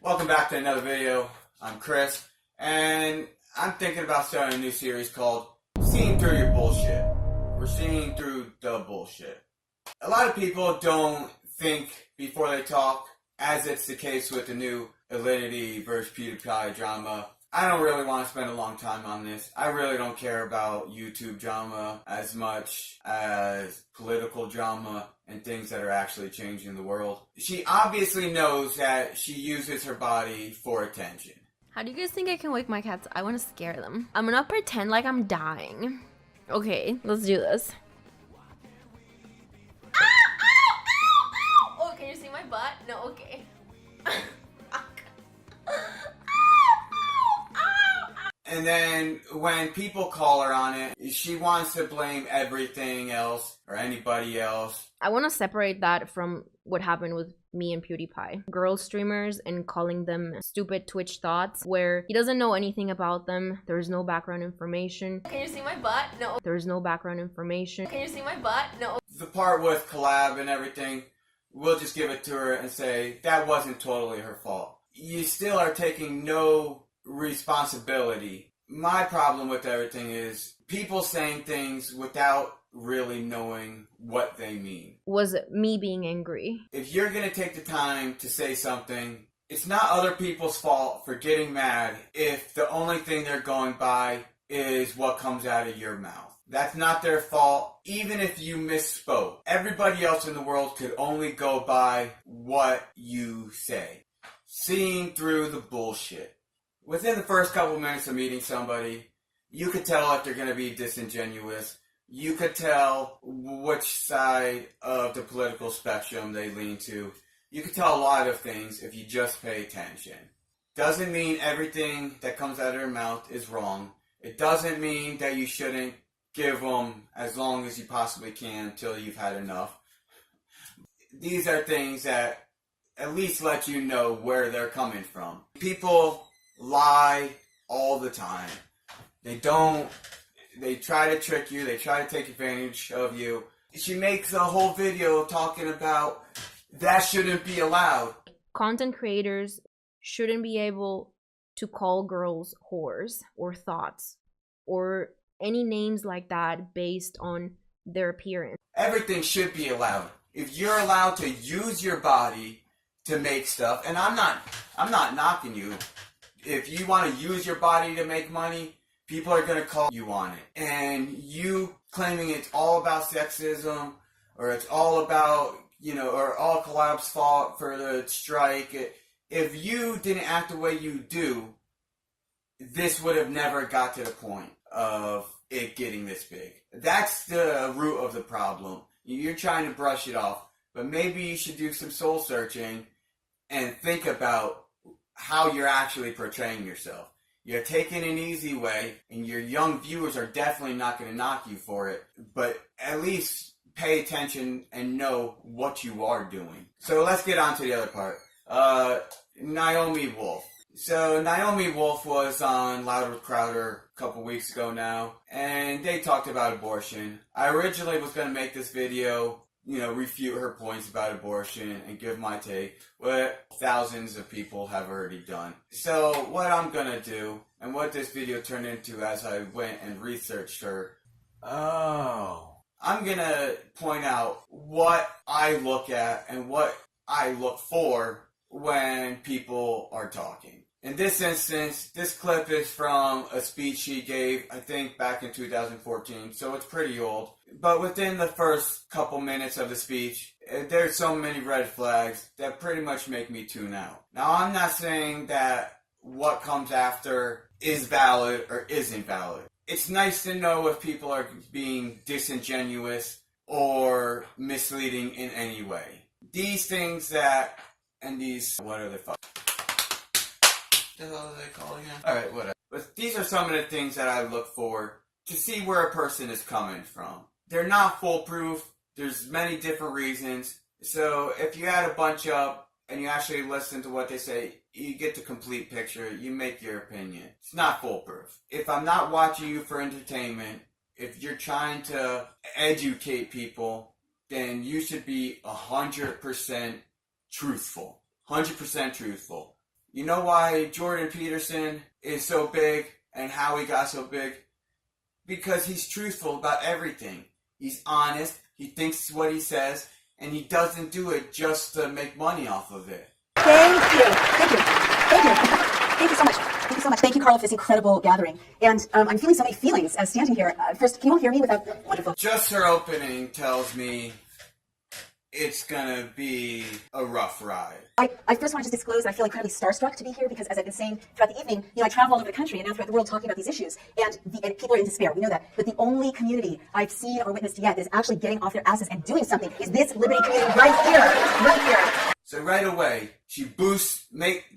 Welcome back to another video. I'm Chris, and I'm thinking about starting a new series called Seeing Through Your Bullshit. We're seeing through the bullshit. A lot of people don't think before they talk, as it's the case with the new Alinity versus Pewdiepie drama. I don't really want to spend a long time on this. I really don't care about YouTube drama as much as political drama and things that are actually changing the world. She obviously knows that she uses her body for attention. How do you guys think I can wake my cats? I want to scare them. I'm gonna pretend like I'm dying. Okay, let's do this. Ow, ow, ow, ow! Oh, can you see my butt? No, okay. And then when people call her on it, she wants to blame everything else or anybody else. I want to separate that from what happened with me and PewDiePie. Girl streamers and calling them stupid Twitch thoughts where he doesn't know anything about them. There's no background information. Can you see my butt? No. There's no background information. Can you see my butt? No. The part with collab and everything, we'll just give it to her and say that wasn't totally her fault. You still are taking no responsibility. My problem with everything is people saying things without really knowing what they mean. Was me being angry. If you're going to take the time to say something, it's not other people's fault for getting mad if the only thing they're going by is what comes out of your mouth. That's not their fault, even if you misspoke. Everybody else in the world could only go by what you say. Seeing through the bullshit. Within the first couple minutes of meeting somebody, you could tell if they're going to be disingenuous. You could tell which side of the political spectrum they lean to. You could tell a lot of things if you just pay attention. Doesn't mean everything that comes out of their mouth is wrong. It doesn't mean that you shouldn't give them as long as you possibly can until you've had enough. These are things that at least let you know where they're coming from. People lie all the time. They try to trick you, they try to take advantage of you. She makes a whole video talking about that shouldn't be allowed. Content creators shouldn't be able to call girls whores or thoughts or any names like that based on their appearance. Everything should be allowed. If you're allowed to use your body to make stuff, and I'm not knocking you. If you want to use your body to make money, people are going to call you on it. And you claiming it's all about sexism, or it's all about, or all Callout's fault for the strike. If you didn't act the way you do, this would have never got to the point of it getting this big. That's the root of the problem. You're trying to brush it off. But maybe you should do some soul searching and think about how you're actually portraying yourself. You're taking an easy way, and your young viewers are definitely not going to knock you for it, but at least pay attention and know what you are doing. So let's get on to the other part. Naomi Wolf. So Naomi Wolf was on Loud with Crowder a couple weeks ago now, and they talked about abortion. I originally was going to make this video refute her points about abortion and give my take, what thousands of people have already done. So what I'm gonna do, and what this video turned into as I went and researched her, I'm gonna point out what I look at and what I look for when people are talking. In this instance, this clip is from a speech she gave, I think, back in 2014, so it's pretty old. But within the first couple minutes of the speech, there's so many red flags that pretty much make me tune out. Now, I'm not saying that what comes after is valid or isn't valid. It's nice to know if people are being disingenuous or misleading in any way. These things that, and these, what are they fuck? The hell are they called again? Alright, whatever. But these are some of the things that I look for to see where a person is coming from. They're not foolproof. There's many different reasons. So if you add a bunch up and you actually listen to what they say, you get the complete picture. You make your opinion. It's not foolproof. If I'm not watching you for entertainment, if you're trying to educate people, then you should be 100% truthful. 100% truthful. You know why Jordan Peterson is so big and how he got so big? Because he's truthful about everything. He's honest, he thinks what he says, and he doesn't do it just to make money off of it. Thank you. Thank you. Thank you. Thank you so much. Thank you so much. Thank you, Carl, for this incredible gathering. And I'm feeling so many feelings as standing here. First, can you all hear me without... Wonderful. Just her opening tells me it's gonna be a rough ride. I first want to just disclose that I feel incredibly starstruck to be here because, as I've been saying throughout the evening, I travel all over the country and now throughout the world talking about these issues, and people are in despair. We know that. But the only community I've seen or witnessed yet that is actually getting off their asses and doing something is this Liberty community right here. Right here. So right away, she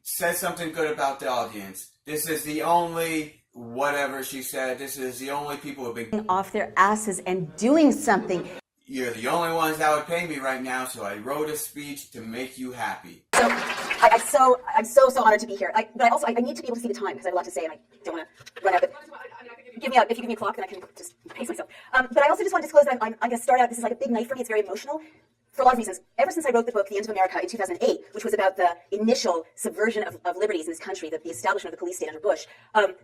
says something good about the audience. This is the only, whatever she said, this is the only people who have been off their asses and doing something. You're the only ones that would pay me right now, so I wrote a speech to make you happy. So I'm so honored to be here. But I need to be able to see the time because I have a lot to say and I don't want to run out. But if you give me a clock, then I can just pace myself. But I also just want to disclose that I'm going to start out. This is like a big night for me. It's very emotional. For a lot of reasons. Ever since I wrote the book, The End of America, in 2008, which was about the initial subversion of liberties in this country, the establishment of the police state under Bush,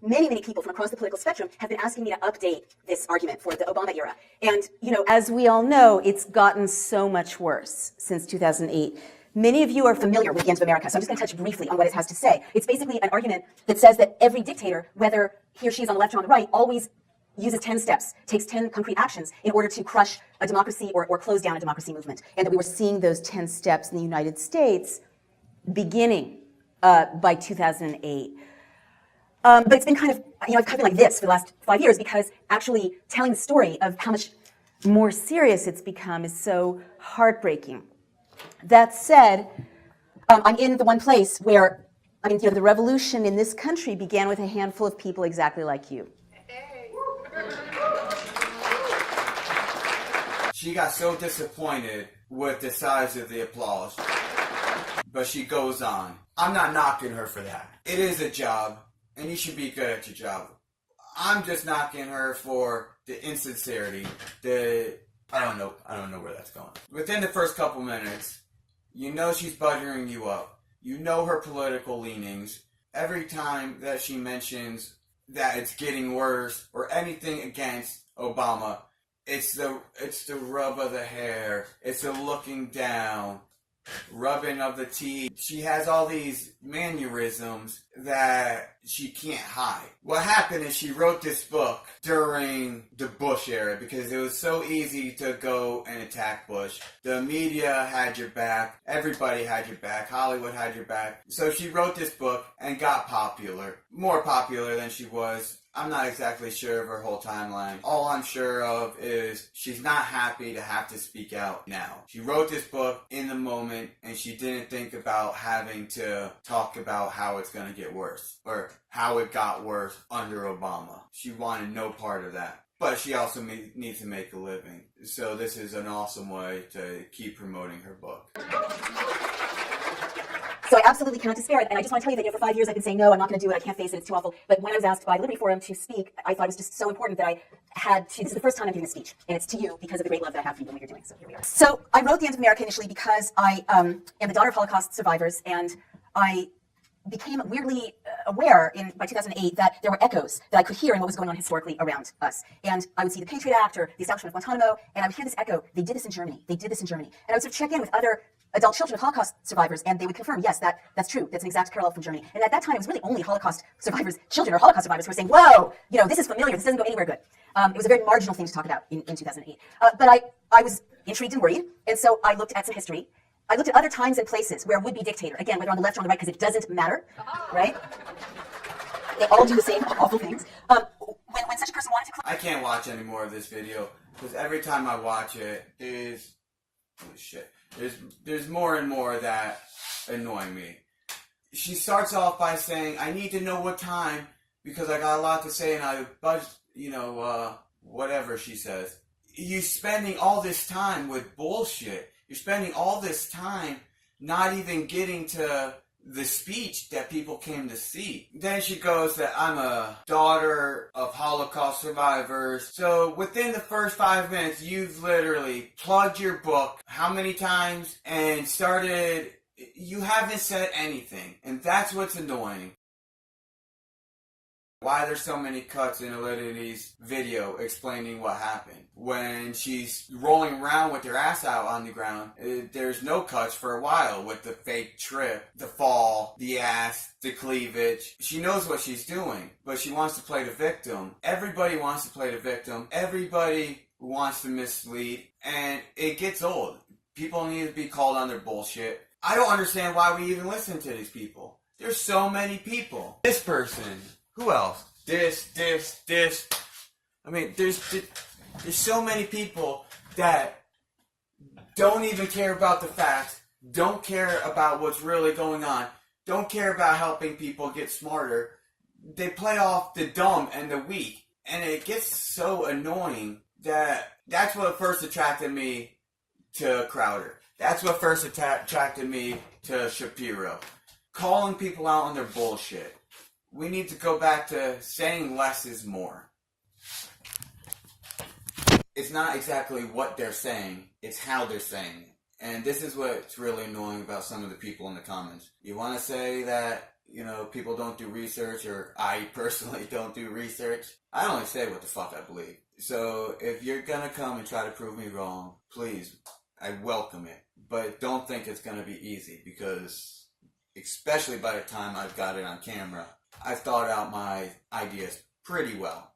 many people from across the political spectrum have been asking me to update this argument for the Obama era. And, as we all know, it's gotten so much worse since 2008. Many of you are familiar with The End of America, so I'm just going to touch briefly on what it has to say. It's basically an argument that says that every dictator, whether he or she is on the left or on the right, always uses 10 steps, takes 10 concrete actions in order to crush a democracy or close down a democracy movement. And that we were seeing those 10 steps in the United States beginning by 2008. But it's been kind of, I've kind of been like this for the last 5 years because actually telling the story of how much more serious it's become is so heartbreaking. That said, I'm in the one place where, the revolution in this country began with a handful of people exactly like you. She got so disappointed with the size of the applause. But she goes on. I'm not knocking her for that. It is a job, and you should be good at your job. I'm just knocking her for the insincerity, I don't know where that's going. Within the first couple minutes, she's buttering you up. You know her political leanings. Every time that she mentions that it's getting worse or anything against Obama, it's the rub of the hair, it's the looking down, rubbing of the teeth. She has all these mannerisms that she can't hide. What happened is she wrote this book during the Bush era because it was so easy to go and attack Bush. The media had your back, everybody had your back, Hollywood had your back. So she wrote this book and got popular, more popular than she was. I'm not exactly sure of her whole timeline. All I'm sure of is she's not happy to have to speak out now. She wrote this book in the moment and she didn't think about having to talk about how it's going to get worse or how it got worse under Obama. She wanted no part of that. But she also needs to make a living. So this is an awesome way to keep promoting her book. So I absolutely cannot despair. And I just want to tell you that for 5 years I've been saying, no, I'm not going to do it. I can't face it. It's too awful. But when I was asked by Liberty Forum to speak, I thought it was just so important that I had to. This is the first time I'm giving a speech. And it's to you because of the great love that I have for you and what you're doing. So here we are. So I wrote The End of America initially because I am the daughter of Holocaust survivors. And I became weirdly aware by 2008 that there were echoes that I could hear in what was going on historically around us. And I would see the Patriot Act or the establishment of Guantanamo, and I would hear this echo. They did this in Germany. They did this in Germany. And I would sort of check in with other adult children of Holocaust survivors, and they would confirm, yes, that's true. That's an exact parallel from Germany. And at that time, it was really only Holocaust survivors, children or Holocaust survivors who were saying, whoa, this is familiar. This doesn't go anywhere good. It was a very marginal thing to talk about in 2008. But I was intrigued and worried, and so I looked at some history. I looked at other times and places where a would-be dictator, again, whether on the left or on the right, because it doesn't matter, right? They all do the same awful things. When such a person wanted to... I can't watch any more of this video, because every time I watch it, holy shit. There's more and more that annoy me. She starts off by saying, I need to know what time, because I got a lot to say, and I whatever she says. You're spending all this time with bullshit. You're spending all this time not even getting to the speech that people came to see. Then she goes that I'm a daughter of Holocaust survivors. So within the first 5 minutes, you've literally plugged your book how many times and started You haven't said anything, and that's what's annoying. Why there's so many cuts in Alinity's video explaining what happened. When she's rolling around with her ass out on the ground, there's no cuts for a while with the fake trip, the fall, the ass, the cleavage. She knows what she's doing, but she wants to play the victim. Everybody wants to play the victim. Everybody wants to mislead, and it gets old. People need to be called on their bullshit. I don't understand why we even listen to these people. There's so many people. This person. Who else? This. I mean, there's so many people that don't even care about the facts, don't care about what's really going on, don't care about helping people get smarter. They play off the dumb and the weak, and it gets so annoying that's what first attracted me to Crowder. That's what first attracted me to Shapiro. Calling people out on their bullshit. We need to go back to saying less is more. It's not exactly what they're saying, it's how they're saying it. And this is what's really annoying about some of the people in the comments. You want to say that, people don't do research, or I personally don't do research. I only say what the fuck I believe. So if you're gonna come and try to prove me wrong, please, I welcome it. But don't think it's gonna be easy, because especially by the time I've got it on camera, I've thought out my ideas pretty well.